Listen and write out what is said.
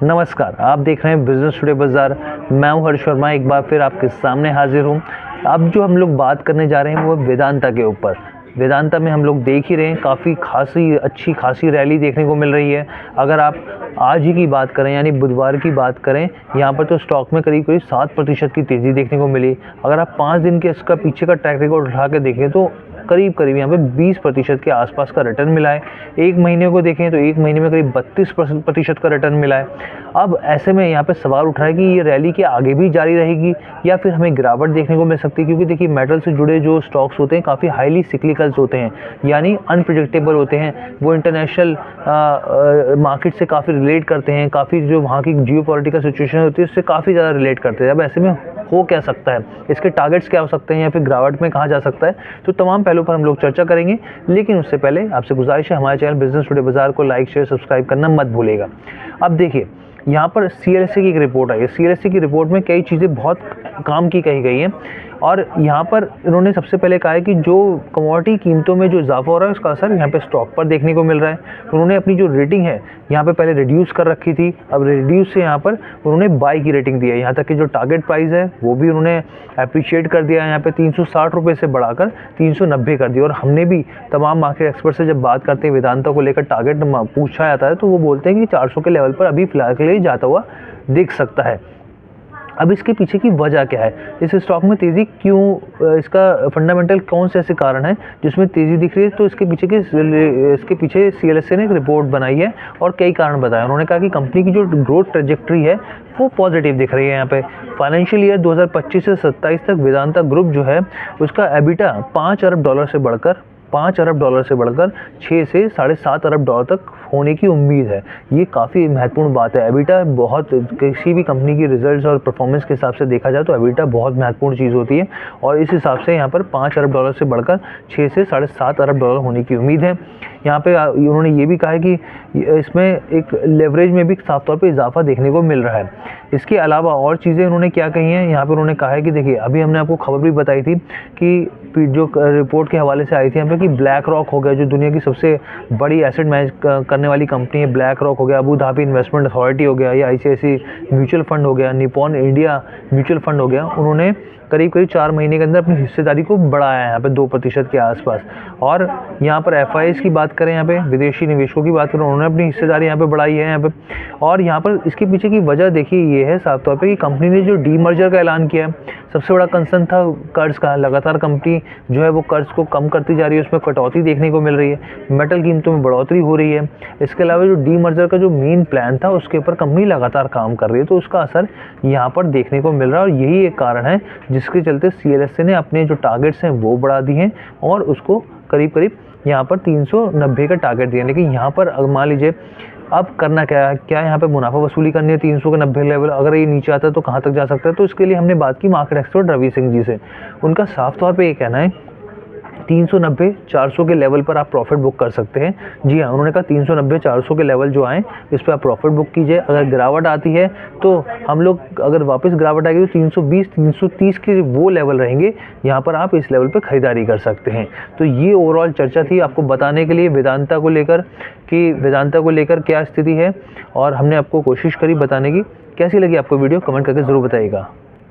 नमस्कार, आप देख रहे हैं बिजनेस टुडे बाजार। मैं हूं हर्ष शर्मा, एक बार फिर आपके सामने हाजिर हूं। अब जो हम लोग बात करने जा रहे हैं वो वेदांता के ऊपर। वेदांता में हम लोग देख ही रहे हैं काफ़ी अच्छी खासी रैली देखने को मिल रही है। अगर आप आज ही की बात करें यानी बुधवार की बात करें, यहाँ पर तो स्टॉक में करीब करीब 7% की तेज़ी देखने को मिली। अगर आप 5 दिन के इसका पीछे का ट्रैक रिकॉर्ड उठा के देखें तो करीब करीब यहाँ पे 20% के आसपास का रिटर्न मिला है। एक महीने को देखें तो एक महीने में करीब 32% का रिटर्न मिला है। अब ऐसे में यहाँ पे सवाल उठ रहा है कि ये रैली के आगे भी जारी रहेगी या फिर हमें गिरावट देखने को मिल सकती है, क्योंकि देखिए मेटल से जुड़े जो स्टॉक्स होते हैं काफ़ी हाईली सिक्लिकल्स होते हैं, यानी अनप्रिडिक्टेबल होते हैं। वो इंटरनेशनल मार्केट से काफ़ी रिलेट करते हैं, काफ़ी जो वहाँ की जियोपॉलिटिकल सिचुएशन होती है उससे काफ़ी ज़्यादा रिलेट करते हैं। अब ऐसे में हो क्या सकता है, इसके टारगेट्स क्या हो सकते हैं या फिर गिरावट में कहाँ जा सकता है, तो तमाम पहलुओं पर हम लोग चर्चा करेंगे। लेकिन उससे पहले आपसे गुजारिश है, हमारे चैनल बिजनेस टुडे बाजार को लाइक शेयर सब्सक्राइब करना मत भूलिएगा। अब देखिए यहाँ पर CLSA की एक रिपोर्ट आई है। CLSA की रिपोर्ट में कई चीज़ें बहुत काम की कही गई हैं और यहाँ पर इन्होंने सबसे पहले कहा है कि जो कमोडिटी कीमतों में जो इजाफा हो रहा है उसका असर यहाँ पे स्टॉक पर देखने को मिल रहा है। उन्होंने अपनी जो रेटिंग है यहाँ पे पहले रिड्यूस कर रखी थी, अब रिड्यूस से यहाँ पर उन्होंने बाई की रेटिंग दी है। यहाँ तक कि जो टारगेट प्राइस है वो भी उन्होंने अप्रिशिएट कर दिया है, यहाँ पे 360 रुपये से बढ़ाकर 390 कर दिया। और हमने भी तमाम मार्केट एक्सपर्ट से जब बात करते हैं वेदांता को लेकर टारगेट पूछा जाता है तो वो बोलते हैं कि 400 के लेवल पर अभी फिलहाल के लिए जाता हुआ दिख सकता है। अब इसके पीछे की वजह क्या है, इस स्टॉक में तेज़ी क्यों, इसका फंडामेंटल कौन से ऐसे कारण हैं जिसमें तेज़ी दिख रही है, तो इसके पीछे CLSA ने एक रिपोर्ट बनाई है और कई कारण बताए। उन्होंने कहा कि कंपनी की जो ग्रोथ ट्रेजेक्ट्री है वो पॉजिटिव दिख रही है। यहाँ पे फाइनेंशियल ईयर 2025 से 27 तक वेदांता ग्रुप जो है उसका एबिटा $5 अरब से बढ़कर 6 से $7.5 अरब तक होने की उम्मीद है। ये काफ़ी महत्वपूर्ण बात है। एबिटा बहुत, किसी भी कंपनी की रिजल्ट्स और परफॉर्मेंस के हिसाब से देखा जाए तो एबिटा बहुत महत्वपूर्ण चीज़ होती है और इस हिसाब से यहाँ पर $5 अरब से बढ़कर 6 से $7.5 अरब होने की उम्मीद है। यहाँ पे उन्होंने ये भी कहा है कि इसमें एक लेवरेज में भी साफ तौर पे इजाफा देखने को मिल रहा है। इसके अलावा और चीज़ें उन्होंने क्या कही हैं, यहाँ पर उन्होंने कहा है कि देखिए अभी हमने आपको खबर भी बताई थी कि जो रिपोर्ट के हवाले से आई थी यहाँ पे कि ब्लैक रॉक हो गया, जो दुनिया की सबसे बड़ी एसेट मैनेज करने वाली कंपनी है, ब्लैक रॉक हो गया, अबू धाबी इन्वेस्टमेंट अथॉरिटी हो गया, या ICICI म्यूचुअल फंड हो गया, निपॉन इंडिया म्यूचुअल फंड हो गया, उन्होंने करीब 4 महीने के अंदर अपनी हिस्सेदारी को बढ़ाया है यहाँ पे 2% के आसपास। और यहाँ पर FIIs की बात करें, यहाँ पे विदेशी निवेशकों की बात करें, उन्होंने अपनी हिस्सेदारी यहाँ पे बढ़ाई है यहाँ पे। और यहाँ पर इसके पीछे की वजह देखिए ये है साफ तौर पे कि कंपनी ने जो डीमर्जर का ऐलान किया है, सबसे बड़ा कंसर्न था कर्ज का। लगातार कंपनी जो है वो कर्ज को कम करती जा रही है, उसमें कटौती देखने को मिल रही है, मेटल कीमतों में बढ़ोतरी हो रही है। इसके अलावा जो डीमर्जर का जो मेन प्लान था उसके ऊपर कंपनी लगातार काम कर रही है, तो उसका असर यहाँ पर देखने को मिल रहा है। और यही एक कारण है जिसके चलते CLSA ने अपने जो टारगेट्स हैं वो बढ़ा दिए हैं और उसको करीब करीब यहाँ पर 390 का टारगेट दिया। लेकिन यहाँ पर मान लीजिए अब करना क्या है, क्या यहाँ पे मुनाफा वसूली करनी है 390 लेवल, अगर ये नीचे आता है तो कहाँ तक जा सकता है। तो इसके लिए हमने बात की मार्केट एक्सपर्ट रवि सिंह जी से। उनका साफ तौर पे ये कहना है 390-400 के लेवल पर आप प्रॉफिट बुक कर सकते हैं। जी हाँ, उन्होंने कहा 390-400 के लेवल जो आए इस पर आप प्रॉफिट बुक कीजिए। अगर गिरावट आती है तो हम लोग, अगर वापस गिरावट आएगी तो 320-330 के वो लेवल रहेंगे, यहाँ पर आप इस लेवल पर खरीदारी कर सकते हैं। तो ये ओवरऑल चर्चा थी आपको बताने के लिए वेदांता को लेकर कि वेदांता को लेकर क्या स्थिति है, और हमने आपको कोशिश करी बताने की। कैसी लगी आपको वीडियो, कमेंट करके ज़रूर बताइएगा।